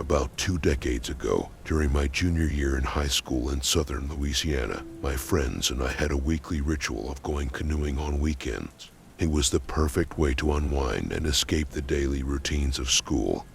About 2 decades ago, during my junior year in high school in southern Louisiana, my friends and I had a weekly ritual of going canoeing on weekends. It was the perfect way to unwind and escape the daily routines of school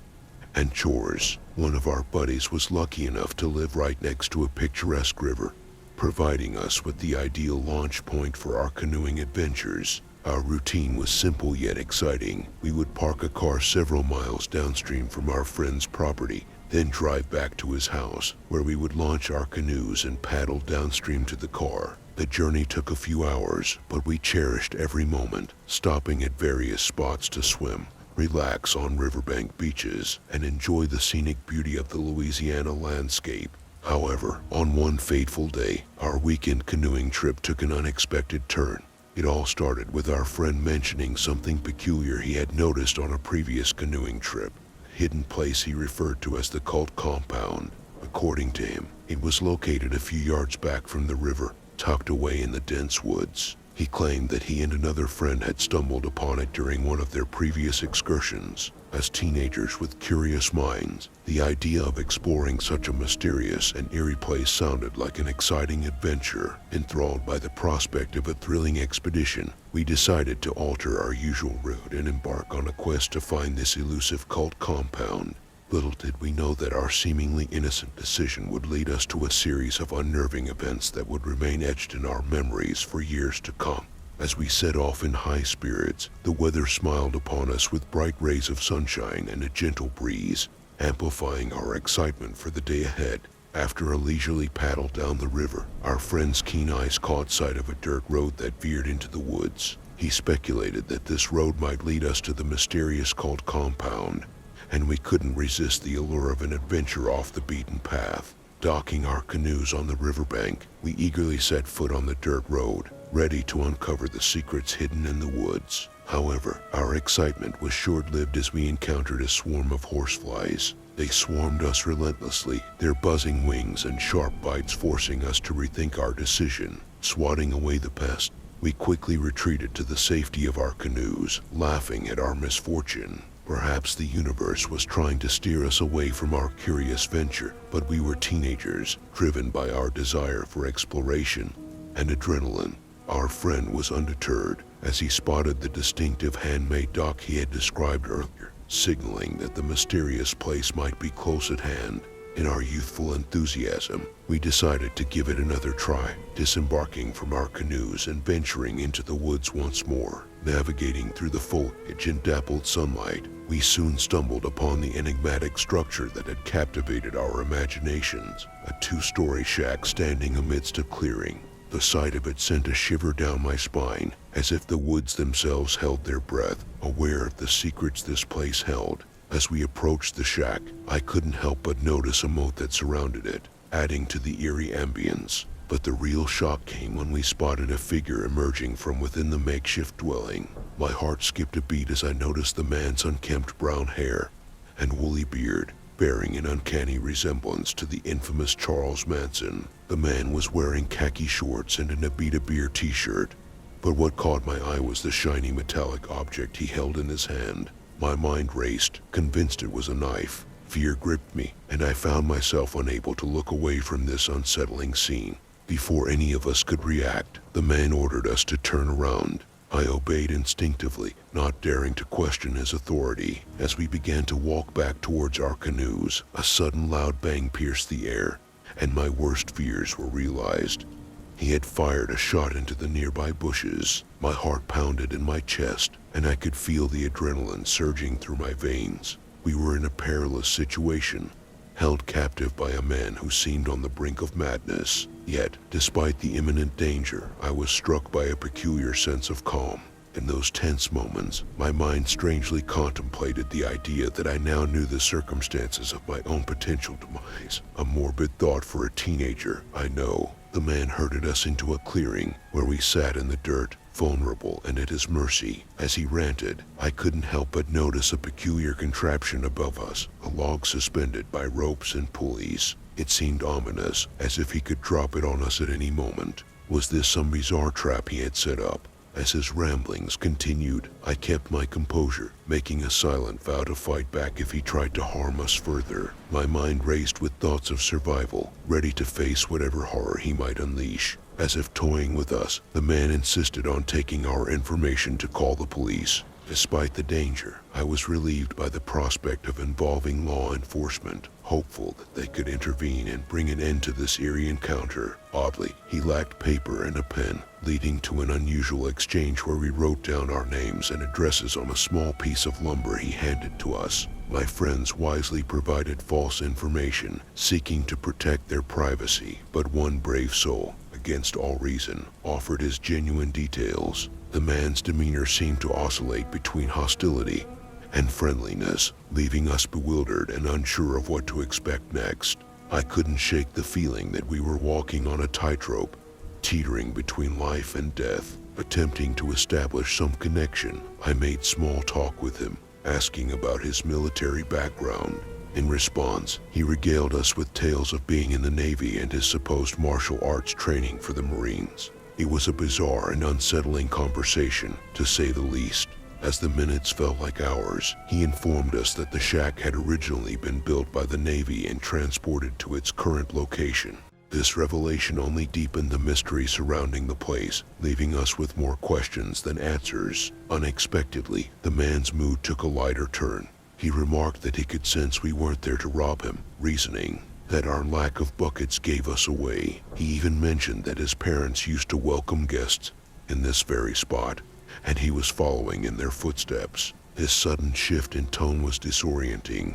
and chores. One of our buddies was lucky enough to live right next to a picturesque river, providing us with the ideal launch point for our canoeing adventures. Our routine was simple yet exciting. We would park a car several miles downstream from our friend's property, then drive back to his house, where we would launch our canoes and paddle downstream to the car. The journey took a few hours, but we cherished every moment, stopping at various spots to swim, relax on riverbank beaches, and enjoy the scenic beauty of the Louisiana landscape. However, on one fateful day, our weekend canoeing trip took an unexpected turn. It all started with our friend mentioning something peculiar he had noticed on a previous canoeing trip, a hidden place he referred to as the cult compound. According to him, it was located a few yards back from the river, tucked away in the dense woods. He claimed that he and another friend had stumbled upon it during one of their previous excursions. As teenagers with curious minds, the idea of exploring such a mysterious and eerie place sounded like an exciting adventure. Enthralled by the prospect of a thrilling expedition, we decided to alter our usual route and embark on a quest to find this elusive cult compound. Little did we know that our seemingly innocent decision would lead us to a series of unnerving events that would remain etched in our memories for years to come. As we set off in high spirits, the weather smiled upon us with bright rays of sunshine and a gentle breeze, amplifying our excitement for the day ahead. After a leisurely paddle down the river, our friend's keen eyes caught sight of a dirt road that veered into the woods. He speculated that this road might lead us to the mysterious cult compound, and we couldn't resist the allure of an adventure off the beaten path. Docking our canoes on the riverbank, we eagerly set foot on the dirt road, ready to uncover the secrets hidden in the woods. However, our excitement was short-lived as we encountered a swarm of horseflies. They swarmed us relentlessly, their buzzing wings and sharp bites forcing us to rethink our decision. Swatting away the pest, we quickly retreated to the safety of our canoes, laughing at our misfortune. Perhaps the universe was trying to steer us away from our curious venture, but we were teenagers, driven by our desire for exploration and adrenaline. Our friend was undeterred as he spotted the distinctive handmade dock he had described earlier, signaling that the mysterious place might be close at hand. In our youthful enthusiasm, we decided to give it another try, disembarking from our canoes and venturing into the woods once more. Navigating through the foliage and dappled sunlight, we soon stumbled upon the enigmatic structure that had captivated our imaginations, a 2-story shack standing amidst a clearing. The sight of it sent a shiver down my spine, as if the woods themselves held their breath, aware of the secrets this place held. As we approached the shack, I couldn't help but notice a moat that surrounded it, adding to the eerie ambience. But the real shock came when we spotted a figure emerging from within the makeshift dwelling. My heart skipped a beat as I noticed the man's unkempt brown hair and woolly beard, bearing an uncanny resemblance to the infamous Charles Manson. The man was wearing khaki shorts and an Abita Beer t-shirt, but what caught my eye was the shiny metallic object he held in his hand. My mind raced, convinced it was a knife. Fear gripped me, and I found myself unable to look away from this unsettling scene. Before any of us could react, the man ordered us to turn around. I obeyed instinctively, not daring to question his authority. As we began to walk back towards our canoes, a sudden loud bang pierced the air, and my worst fears were realized. He had fired a shot into the nearby bushes. My heart pounded in my chest, and I could feel the adrenaline surging through my veins. We were in a perilous situation, held captive by a man who seemed on the brink of madness. Yet, despite the imminent danger, I was struck by a peculiar sense of calm. In those tense moments, my mind strangely contemplated the idea that I now knew the circumstances of my own potential demise. A morbid thought for a teenager, I know. The man herded us into a clearing where we sat in the dirt, vulnerable and at his mercy. As he ranted, I couldn't help but notice a peculiar contraption above us, a log suspended by ropes and pulleys. It seemed ominous, as if he could drop it on us at any moment. Was this some bizarre trap he had set up? As his ramblings continued, I kept my composure, making a silent vow to fight back if he tried to harm us further. My mind raced with thoughts of survival, ready to face whatever horror he might unleash. As if toying with us, the man insisted on taking our information to call the police. Despite the danger, I was relieved by the prospect of involving law enforcement, hopeful that they could intervene and bring an end to this eerie encounter. Oddly, he lacked paper and a pen, leading to an unusual exchange where we wrote down our names and addresses on a small piece of lumber he handed to us. My friends wisely provided false information, seeking to protect their privacy, but one brave soul, against all reason, offered his genuine details. The man's demeanor seemed to oscillate between hostility and friendliness, leaving us bewildered and unsure of what to expect next. I couldn't shake the feeling that we were walking on a tightrope, teetering between life and death. Attempting to establish some connection, I made small talk with him, asking about his military background. In response, he regaled us with tales of being in the Navy and his supposed martial arts training for the Marines. It was a bizarre and unsettling conversation, to say the least. As the minutes felt like hours, he informed us that the shack had originally been built by the Navy and transported to its current location. This revelation only deepened the mystery surrounding the place, leaving us with more questions than answers. Unexpectedly, the man's mood took a lighter turn. He remarked that he could sense we weren't there to rob him, reasoning that our lack of buckets gave us away. He even mentioned that his parents used to welcome guests in this very spot, and he was following in their footsteps. His sudden shift in tone was disorienting,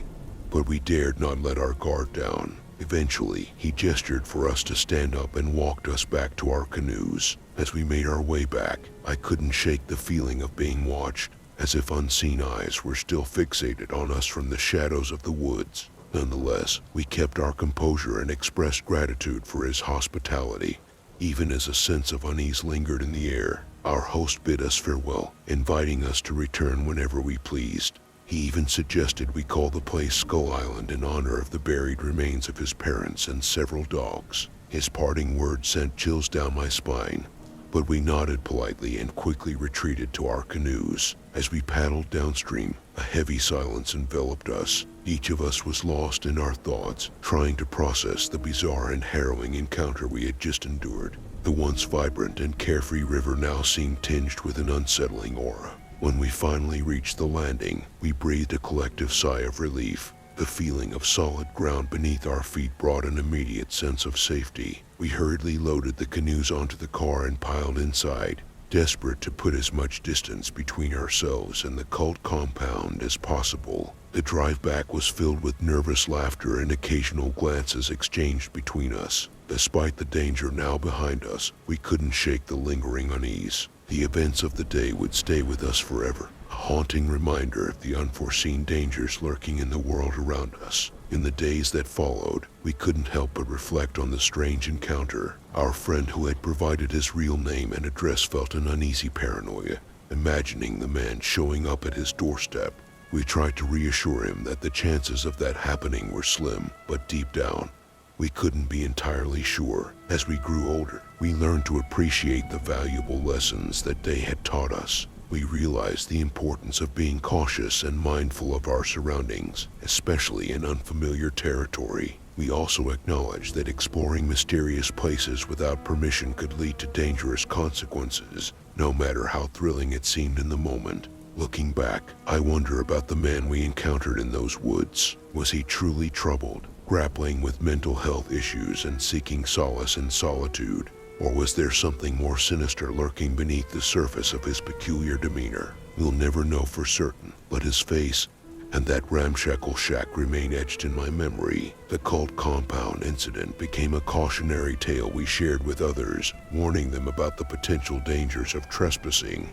but we dared not let our guard down. Eventually, he gestured for us to stand up and walked us back to our canoes. As we made our way back, I couldn't shake the feeling of being watched, as if unseen eyes were still fixated on us from the shadows of the woods. Nonetheless, we kept our composure and expressed gratitude for his hospitality. Even as a sense of unease lingered in the air, our host bid us farewell, inviting us to return whenever we pleased. He even suggested we call the place Skull Island in honor of the buried remains of his parents and several dogs. His parting words sent chills down my spine, but we nodded politely and quickly retreated to our canoes. As we paddled downstream, a heavy silence enveloped us. Each of us was lost in our thoughts, trying to process the bizarre and harrowing encounter we had just endured. The once vibrant and carefree river now seemed tinged with an unsettling aura. When we finally reached the landing, we breathed a collective sigh of relief. The feeling of solid ground beneath our feet brought an immediate sense of safety. We hurriedly loaded the canoes onto the car and piled inside, desperate to put as much distance between ourselves and the cult compound as possible. The drive back was filled with nervous laughter and occasional glances exchanged between us. Despite the danger now behind us, we couldn't shake the lingering unease. The events of the day would stay with us forever, a haunting reminder of the unforeseen dangers lurking in the world around us. In the days that followed, we couldn't help but reflect on the strange encounter. Our friend who had provided his real name and address felt an uneasy paranoia, imagining the man showing up at his doorstep. We tried to reassure him that the chances of that happening were slim, but deep down, we couldn't be entirely sure. As we grew older, we learned to appreciate the valuable lessons that they had taught us. We realized the importance of being cautious and mindful of our surroundings, especially in unfamiliar territory. We also acknowledged that exploring mysterious places without permission could lead to dangerous consequences, no matter how thrilling it seemed in the moment. Looking back, I wonder about the man we encountered in those woods. Was he truly troubled, grappling with mental health issues and seeking solace in solitude? Or was there something more sinister lurking beneath the surface of his peculiar demeanor? We'll never know for certain, but his face and that ramshackle shack remain etched in my memory. The cult compound incident became a cautionary tale we shared with others, warning them about the potential dangers of trespassing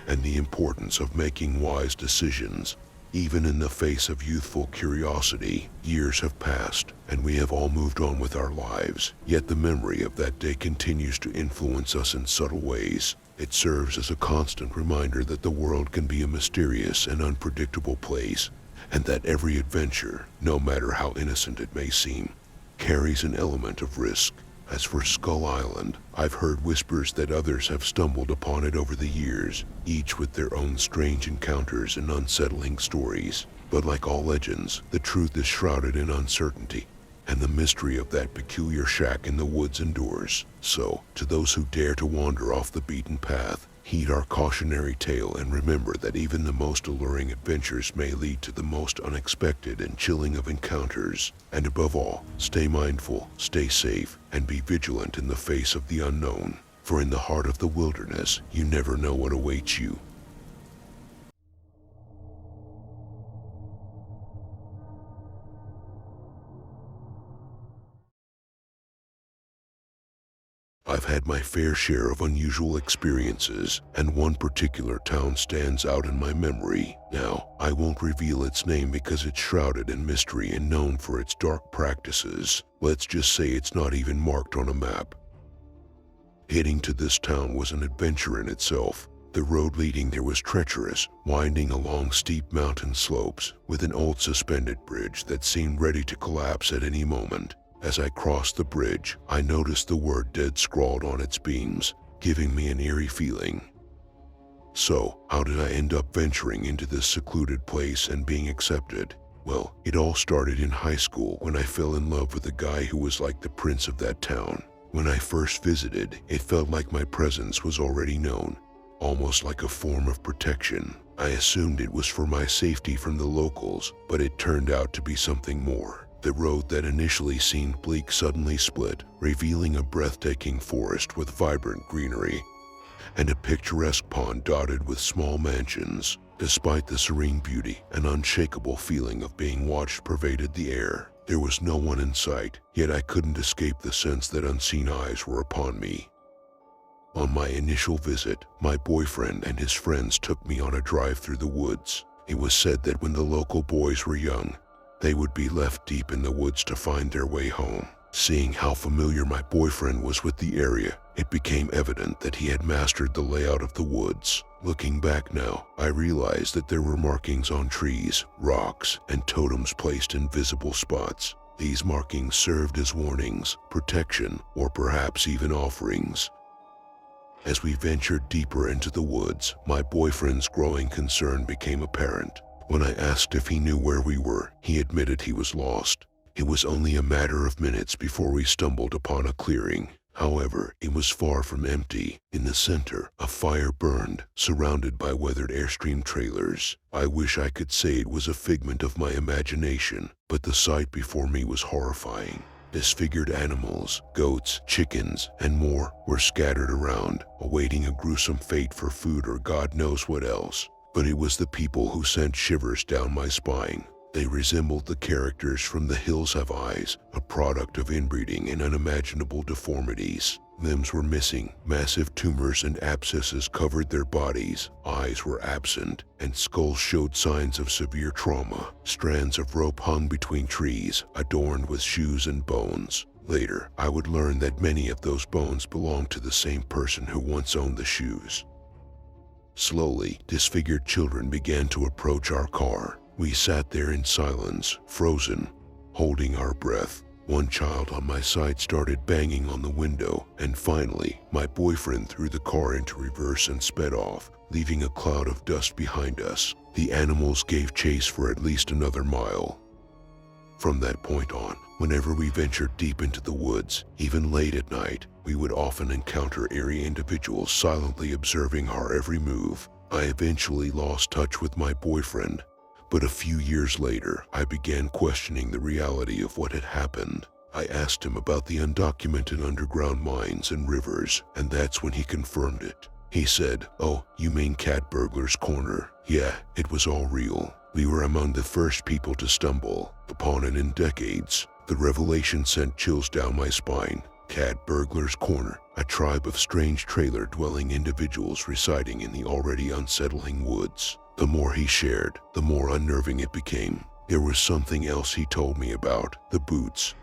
and the importance of making wise decisions. Even in the face of youthful curiosity, years have passed, and we have all moved on with our lives. Yet the memory of that day continues to influence us in subtle ways. It serves as a constant reminder that the world can be a mysterious and unpredictable place, and that every adventure, no matter how innocent it may seem, carries an element of risk. As for Skull Island, I've heard whispers that others have stumbled upon it over the years, each with their own strange encounters and unsettling stories. But like all legends, the truth is shrouded in uncertainty, and the mystery of that peculiar shack in the woods endures. So, to those who dare to wander off the beaten path, heed our cautionary tale and remember that even the most alluring adventures may lead to the most unexpected and chilling of encounters. And above all, stay mindful, stay safe, and be vigilant in the face of the unknown. For in the heart of the wilderness, you never know what awaits you. I've had my fair share of unusual experiences, and one particular town stands out in my memory. Now, I won't reveal its name because it's shrouded in mystery and known for its dark practices. Let's just say it's not even marked on a map. Heading to this town was an adventure in itself. The road leading there was treacherous, winding along steep mountain slopes, with an old suspended bridge that seemed ready to collapse at any moment. As I crossed the bridge, I noticed the word dead scrawled on its beams, giving me an eerie feeling. So, how did I end up venturing into this secluded place and being accepted? Well, it all started in high school when I fell in love with a guy who was like the prince of that town. When I first visited, it felt like my presence was already known, almost like a form of protection. I assumed it was for my safety from the locals, but it turned out to be something more. The road that initially seemed bleak suddenly split, revealing a breathtaking forest with vibrant greenery and a picturesque pond dotted with small mansions. Despite the serene beauty, an unshakable feeling of being watched pervaded the air. There was no one in sight, yet I couldn't escape the sense that unseen eyes were upon me. On my initial visit, my boyfriend and his friends took me on a drive through the woods. It was said that when the local boys were young, they would be left deep in the woods to find their way home. Seeing how familiar my boyfriend was with the area, it became evident that he had mastered the layout of the woods. Looking back now, I realized that there were markings on trees, rocks, and totems placed in visible spots. These markings served as warnings, protection, or perhaps even offerings. As we ventured deeper into the woods, my boyfriend's growing concern became apparent. When I asked if he knew where we were, he admitted he was lost. It was only a matter of minutes before we stumbled upon a clearing. However, it was far from empty. In the center, a fire burned, surrounded by weathered Airstream trailers. I wish I could say it was a figment of my imagination, but the sight before me was horrifying. Disfigured animals, goats, chickens, and more were scattered around, awaiting a gruesome fate for food or God knows what else. But it was the people who sent shivers down my spine. They resembled the characters from The Hills Have Eyes, a product of inbreeding and unimaginable deformities. Limbs were missing, massive tumors and abscesses covered their bodies, eyes were absent, and skulls showed signs of severe trauma. Strands of rope hung between trees, adorned with shoes and bones. Later, I would learn that many of those bones belonged to the same person who once owned the shoes. Slowly, disfigured children began to approach our car. We sat there in silence, frozen, holding our breath. One child on my side started banging on the window, and finally, my boyfriend threw the car into reverse and sped off, leaving a cloud of dust behind us. The animals gave chase for at least another mile. From that point on, whenever we ventured deep into the woods, even late at night, we would often encounter eerie individuals silently observing our every move. I eventually lost touch with my boyfriend, but a few years later, I began questioning the reality of what had happened. I asked him about the undocumented underground mines and rivers, and that's when he confirmed it. He said, "Oh, you mean Cat Burglar's Corner? Yeah, it was all real. We were among the first people to stumble upon it in decades." The revelation sent chills down my spine. Cat Burglar's Corner, a tribe of strange trailer-dwelling individuals residing in the already unsettling woods. The more he shared, the more unnerving it became. There was something else he told me about: the boots.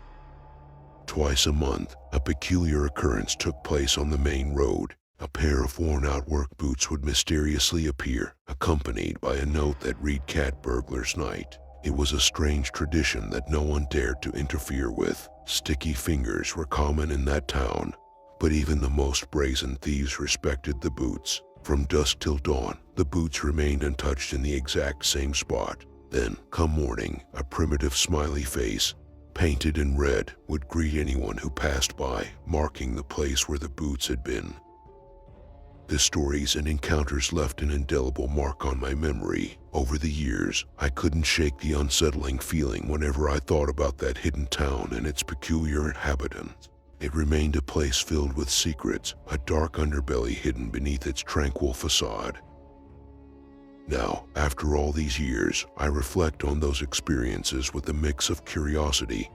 Twice a month, a peculiar occurrence took place on the main road. A pair of worn-out work boots would mysteriously appear, accompanied by a note that read "Cat Burglar's Night." It was a strange tradition that no one dared to interfere with. sticky fingers were common in that town, but even the most brazen thieves respected the boots. From dusk till dawn, the boots remained untouched in the exact same spot. Then, come morning, a primitive smiley face, painted in red, would greet anyone who passed by, marking the place where the boots had been. The stories and encounters left an indelible mark on my memory. Over the years, I couldn't shake the unsettling feeling whenever I thought about that hidden town and its peculiar inhabitants. It remained a place filled with secrets, a dark underbelly hidden beneath its tranquil facade. Now, after all these years, I reflect on those experiences with a mix of curiosity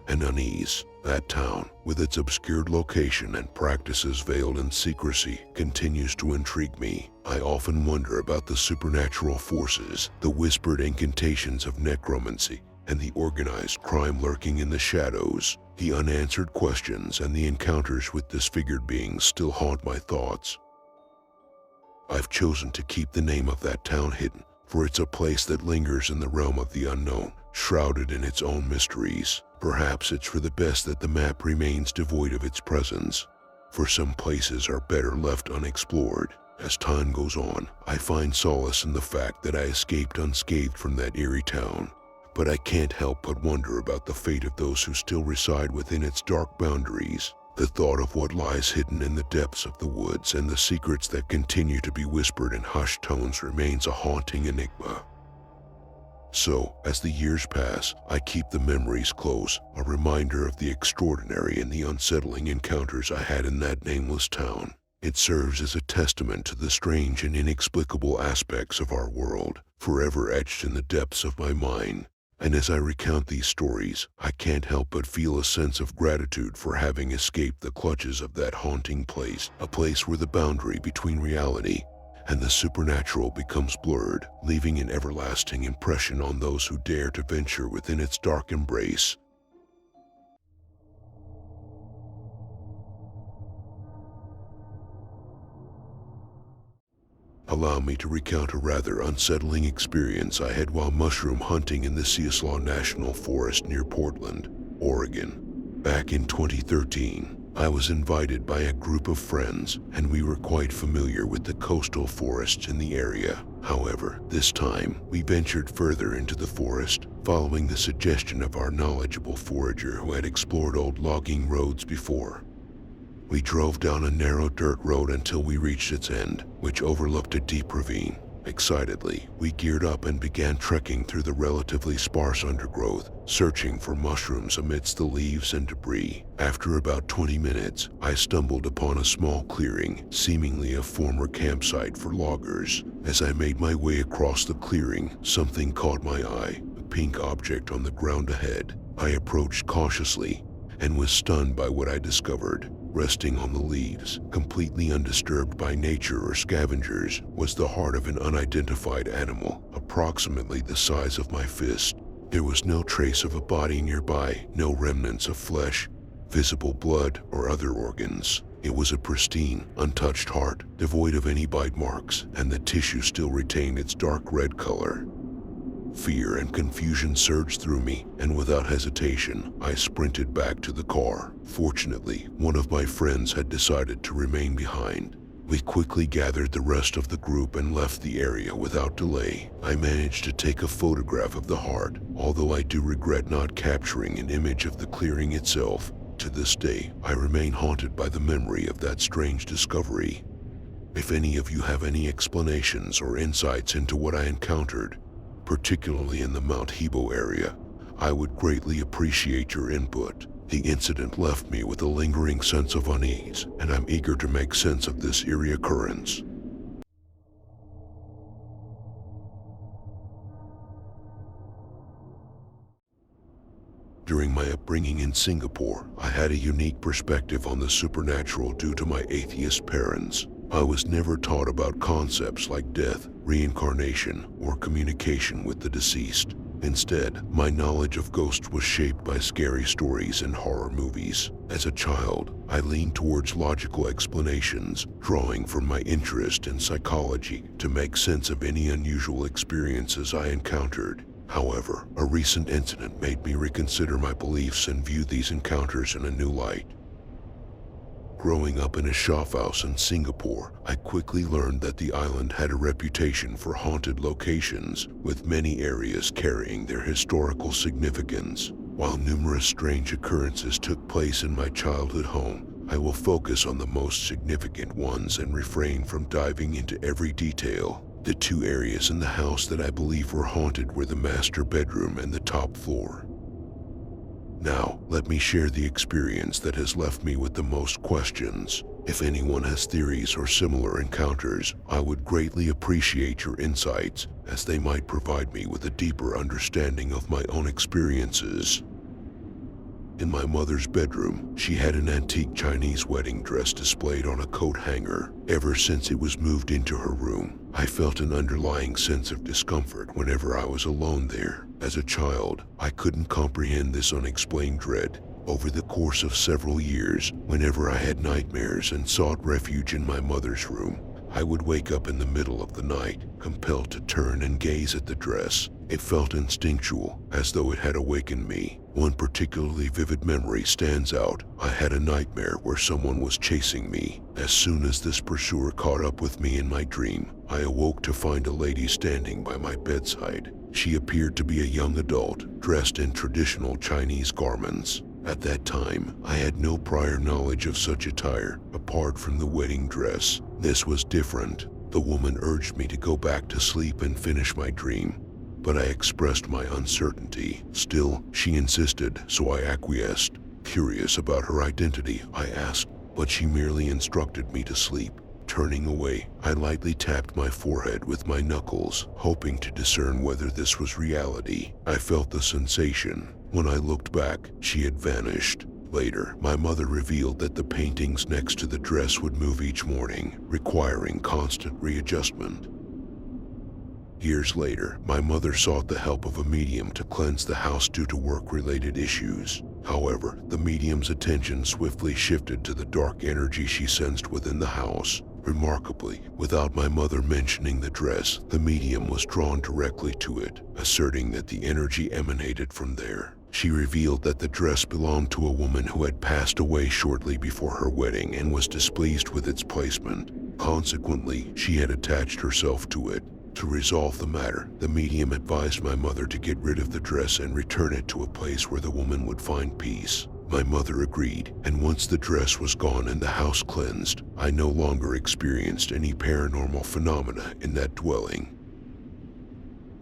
and unease. That town, with its obscured location and practices veiled in secrecy, continues to intrigue me. I often wonder about the supernatural forces, the whispered incantations of necromancy, and the organized crime lurking in the shadows. The unanswered questions and the encounters with disfigured beings still haunt my thoughts. I've chosen to keep the name of that town hidden, for it's a place that lingers in the realm of the unknown, shrouded in its own mysteries. Perhaps it's for the best that the map remains devoid of its presence, for some places are better left unexplored. As time goes on, I find solace in the fact that I escaped unscathed from that eerie town, but I can't help but wonder about the fate of those who still reside within its dark boundaries. The thought of what lies hidden in the depths of the woods and the secrets that continue to be whispered in hushed tones remains a haunting enigma. So, as the years pass, I keep the memories close, a reminder of the extraordinary and the unsettling encounters I had in that nameless town. It serves as a testament to the strange and inexplicable aspects of our world, forever etched in the depths of my mind. And as I recount these stories, I can't help but feel a sense of gratitude for having escaped the clutches of that haunting place, a place where the boundary between reality and the supernatural becomes blurred, leaving an everlasting impression on those who dare to venture within its dark embrace. Allow me to recount a rather unsettling experience I had while mushroom hunting in the 괂ᴜ National Forest near Portland, Oregon. Back in 2013, I was invited by a group of friends, and we were quite familiar with the coastal forests in the area. However, this time, we ventured further into the forest, following the suggestion of our knowledgeable forager who had explored old logging roads before. We drove down a narrow dirt road until we reached its end, which overlooked a deep ravine. Excitedly, we geared up and began trekking through the relatively sparse undergrowth, searching for mushrooms amidst the leaves and debris. After about 20 minutes, I stumbled upon a small clearing, seemingly a former campsite for loggers. As I made my way across the clearing, something caught my eye, a pink object on the ground ahead. I approached cautiously and was stunned by what I discovered. Resting on the leaves, completely undisturbed by nature or scavengers, was the heart of an unidentified animal, approximately the size of my fist. There was no trace of a body nearby, no remnants of flesh, visible blood, or other organs. It was a pristine, untouched heart, devoid of any bite marks, and the tissue still retained its dark red color. Fear and confusion surged through me, and without hesitation, I sprinted back to the car. Fortunately, one of my friends had decided to remain behind. We quickly gathered the rest of the group and left the area without delay. I managed to take a photograph of the heart, although I do regret not capturing an image of the clearing itself. To this day, I remain haunted by the memory of that strange discovery. If any of you have any explanations or insights into what I encountered, particularly in the Mount Hebo area, I would greatly appreciate your input. The incident left me with a lingering sense of unease, and I'm eager to make sense of this eerie occurrence. During my upbringing in Singapore, I had a unique perspective on the supernatural due to my atheist parents. I was never taught about concepts like death, reincarnation, or communication with the deceased. Instead, my knowledge of ghosts was shaped by scary stories and horror movies. As a child, I leaned towards logical explanations, drawing from my interest in psychology to make sense of any unusual experiences I encountered. However, a recent incident made me reconsider my beliefs and view these encounters in a new light. Growing up in a shophouse in Singapore, I quickly learned that the island had a reputation for haunted locations, with many areas carrying their historical significance. While numerous strange occurrences took place in my childhood home, I will focus on the most significant ones and refrain from diving into every detail. The two areas in the house that I believe were haunted were the master bedroom and the top floor. Now, let me share the experience that has left me with the most questions. If anyone has theories or similar encounters, I would greatly appreciate your insights, as they might provide me with a deeper understanding of my own experiences. In my mother's bedroom, she had an antique Chinese wedding dress displayed on a coat hanger. Ever since it was moved into her room, I felt an underlying sense of discomfort whenever I was alone there. As a child, I couldn't comprehend this unexplained dread. Over the course of several years, whenever I had nightmares and sought refuge in my mother's room, I would wake up in the middle of the night, compelled to turn and gaze at the dress. It felt instinctual, as though it had awakened me. One particularly vivid memory stands out. I had a nightmare where someone was chasing me. As soon as this pursuer caught up with me in my dream, I awoke to find a lady standing by my bedside. She appeared to be a young adult, dressed in traditional Chinese garments. At that time, I had no prior knowledge of such attire, apart from the wedding dress. This was different. The woman urged me to go back to sleep and finish my dream, but I expressed my uncertainty. Still, she insisted, so I acquiesced. Curious about her identity, I asked, but she merely instructed me to sleep. Turning away, I lightly tapped my forehead with my knuckles, hoping to discern whether this was reality. I felt the sensation. When I looked back, she had vanished. Later, my mother revealed that the paintings next to the dress would move each morning, requiring constant readjustment. Years later, my mother sought the help of a medium to cleanse the house due to work-related issues. However, the medium's attention swiftly shifted to the dark energy she sensed within the house. Remarkably, without my mother mentioning the dress, the medium was drawn directly to it, asserting that the energy emanated from there. She revealed that the dress belonged to a woman who had passed away shortly before her wedding and was displeased with its placement. Consequently, she had attached herself to it. To resolve the matter, the medium advised my mother to get rid of the dress and return it to a place where the woman would find peace. My mother agreed, and once the dress was gone and the house cleansed, I no longer experienced any paranormal phenomena in that dwelling.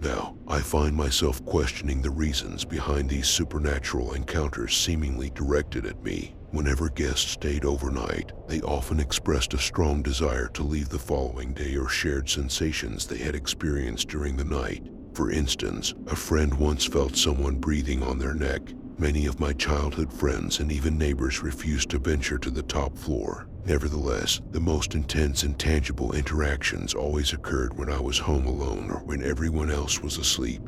Now, I find myself questioning the reasons behind these supernatural encounters seemingly directed at me. Whenever guests stayed overnight, they often expressed a strong desire to leave the following day or shared sensations they had experienced during the night. For instance, a friend once felt someone breathing on their neck. Many of my childhood friends and even neighbors refused to venture to the top floor. Nevertheless, the most intense and tangible interactions always occurred when I was home alone or when everyone else was asleep.